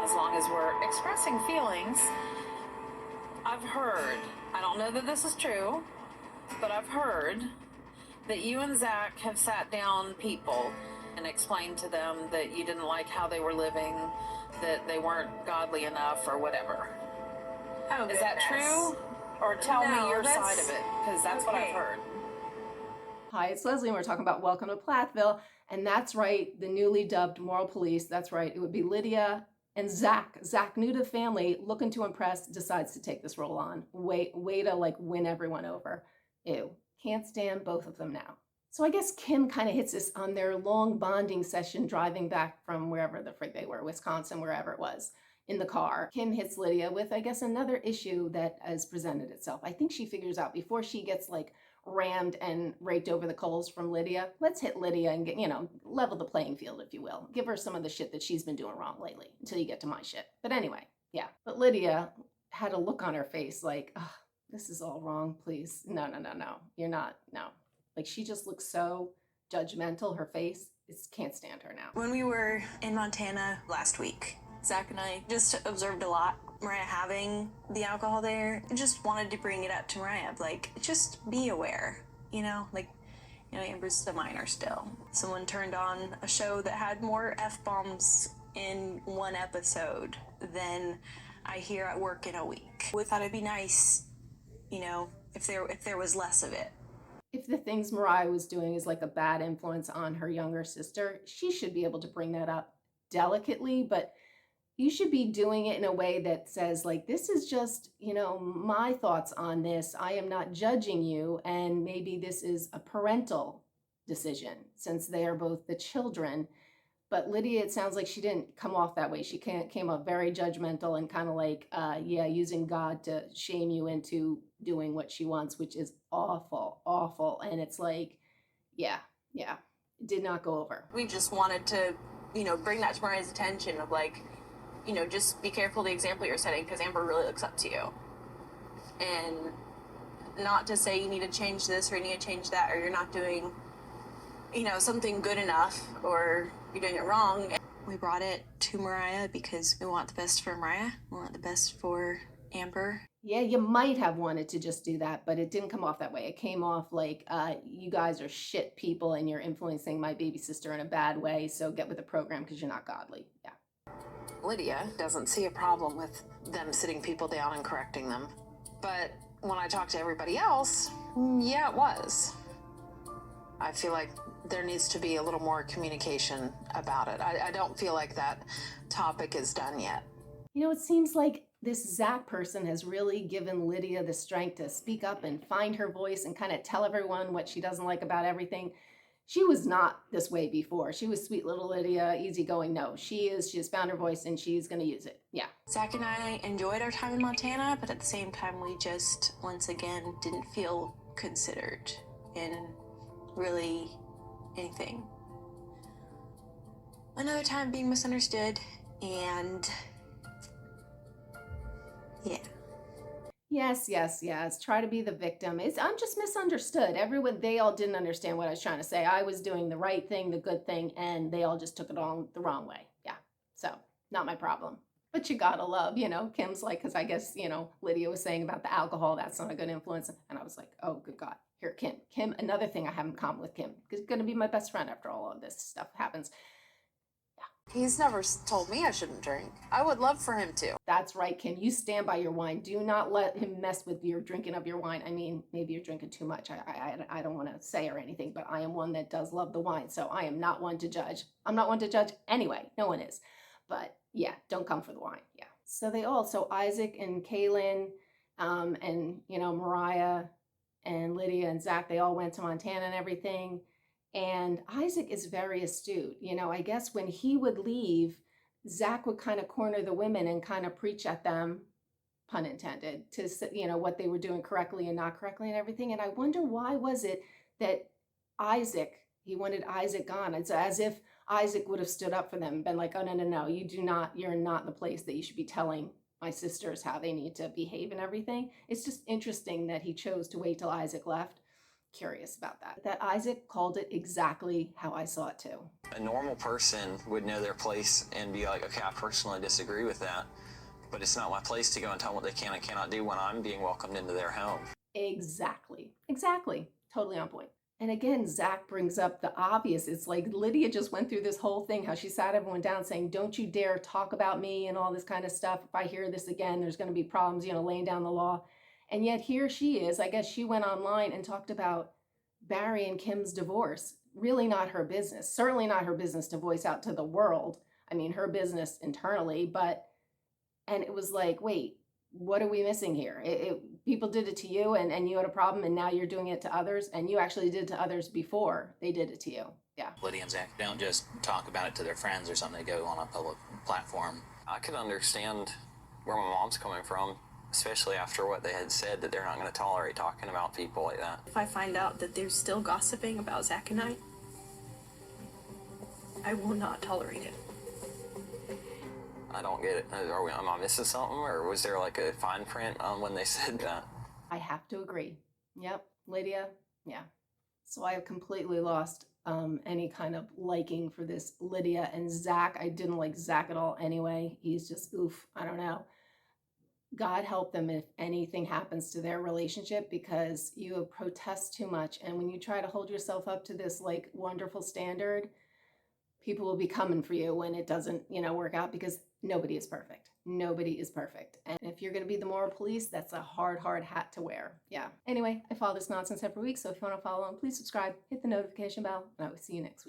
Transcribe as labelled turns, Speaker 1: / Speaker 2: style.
Speaker 1: as long as we're expressing feelings, I've heard, I don't know that this is true, but I've heard that you and Zac have sat down people and explained to them that you didn't like how they were living, that they weren't godly enough or whatever.
Speaker 2: Oh,
Speaker 1: is that true? Or tell me your side of it, because that's what I've heard.
Speaker 3: Hi, it's Leslie, and we're talking about Welcome to Plathville. And that's right, the newly dubbed moral police. That's right, it would be Lydia and Zac. Zac, new to the family, looking to impress, decides to take this role on. Way to like win everyone over. Ew, can't stand both of them now. So I guess Kim kind of hits this on their long bonding session driving back from wherever the frig they were, Wisconsin, wherever it was, in the car. Kim hits Lydia with, I guess, another issue that has presented itself. I think she figures out before she gets like rammed and raked over the coals from Lydia, let's hit Lydia and get, level the playing field, if you will. Give her some of the shit that she's been doing wrong lately until you get to my shit. But anyway, yeah. But Lydia had a look on her face like, oh, this is all wrong, please. No. You're not, no. Like she just looks so judgmental, her face. Can't stand her now.
Speaker 2: When we were in Montana last week, Zac and I just observed a lot. Mariah having the alcohol there, I just wanted to bring it up to Mariah, like, just be aware, Amber's a minor still. Someone turned on a show that had more F-bombs in one episode than I hear at work in a week. We thought it'd be nice, if there was less of it.
Speaker 3: If the things Mariah was doing is like a bad influence on her younger sister, she should be able to bring that up delicately, but you should be doing it in a way that says, like, this is just, my thoughts on this. I am not judging you, and maybe this is a parental decision since they are both the children. But Lydia, it sounds like she didn't come off that way. She came off very judgmental and kind of like, using God to shame you into doing what she wants, which is awful. And it's like, yeah, it did not go over.
Speaker 2: We just wanted to, bring that to Mariah's attention of like, just be careful the example you're setting because Amber really looks up to you. And not to say you need to change this or you need to change that or you're not doing, something good enough or you're doing it wrong. We brought it to Mariah because we want the best for Mariah. We want the best for Amber.
Speaker 3: Yeah, you might have wanted to just do that, but it didn't come off that way. It came off like, you guys are shit people and you're influencing my baby sister in a bad way, so get with the program because you're not godly. Yeah.
Speaker 1: Lydia doesn't see a problem with them sitting people down and correcting them. But when I talk to everybody else, yeah, it was. I feel like there needs to be a little more communication about it. I don't feel like that topic is done yet.
Speaker 3: It seems like this Zac person has really given Lydia the strength to speak up and find her voice and kind of tell everyone what she doesn't like about everything. She was not this way before. She was sweet little Lydia, easygoing. No, she has found her voice and she's going to use it. Yeah.
Speaker 2: Zac and I enjoyed our time in Montana, but at the same time, we just, once again, didn't feel considered in really anything. Another time being misunderstood and yeah.
Speaker 3: Yes. Try to be the victim. I'm just misunderstood. They all didn't understand what I was trying to say. I was doing the right thing, the good thing, and they all just took it all the wrong way. Yeah. So, not my problem. But you gotta love, Kim's like, because I guess, Lydia was saying about the alcohol, that's not a good influence. And I was like, oh, good God. Here, Kim. Kim, another thing I have in common with Kim. Is going to be my best friend after all of this stuff happens.
Speaker 1: He's never told me I shouldn't drink. I would love for him to.
Speaker 3: That's right, Kim. You stand by your wine. Do not let him mess with your drinking of your wine. I mean, maybe you're drinking too much. I don't want to say or anything, but I am one that does love the wine. So I am not one to judge. I'm not one to judge anyway. No one is. But yeah, don't come for the wine. Yeah. So Isaac and Kaylin, and, Mariah and Lydia and Zac, they all went to Montana and everything. And Isaac is very astute. I guess when he would leave, Zac would kind of corner the women and kind of preach at them, pun intended, to, what they were doing correctly and not correctly and everything. And I wonder why was it that he wanted Isaac gone. It's as if Isaac would have stood up for them and been like, oh, no, you're not in the place that you should be telling my sisters how they need to behave and everything. It's just interesting that he chose to wait till Isaac left curious about that. That Isaac called it exactly how I saw it too.
Speaker 4: A normal person would know their place and be like, okay, I personally disagree with that, but it's not my place to go and tell them what they can and cannot do when I'm being welcomed into their home.
Speaker 3: Exactly. Totally on point. And again, Zac brings up the obvious. It's like Lydia just went through this whole thing, how she sat everyone down saying, don't you dare talk about me and all this kind of stuff. If I hear this again, there's going to be problems, laying down the law. And yet here she is. I guess she went online and talked about Barry and Kim's divorce. Really not her business. Certainly not her business to voice out to the world. I mean, her business internally, and it was like, wait, what are we missing here? People did it to you and you had a problem and now you're doing it to others, and you actually did it to others before they did it to you. Yeah.
Speaker 5: Lydia and Zac don't just talk about it to their friends or something. They go on a public platform.
Speaker 4: I could understand where my mom's coming from, especially after what they had said, that they're not going to tolerate talking about people like that.
Speaker 2: If I find out that they're still gossiping about Zac and I will not tolerate it.
Speaker 4: I don't get it. Am I missing something, or was there like a fine print on when they said that?
Speaker 3: I have to agree. Yep, Lydia, yeah. So I have completely lost any kind of liking for this Lydia and Zac. I didn't like Zac at all anyway. He's just, oof, I don't know. God help them if anything happens to their relationship, because you protest too much. And when you try to hold yourself up to this like wonderful standard, people will be coming for you when it doesn't, work out, because nobody is perfect. Nobody is perfect. And if you're going to be the moral police, that's a hard, hard hat to wear. Yeah. Anyway, I follow this nonsense every week. So if you want to follow along, please subscribe, hit the notification bell, and I will see you next week.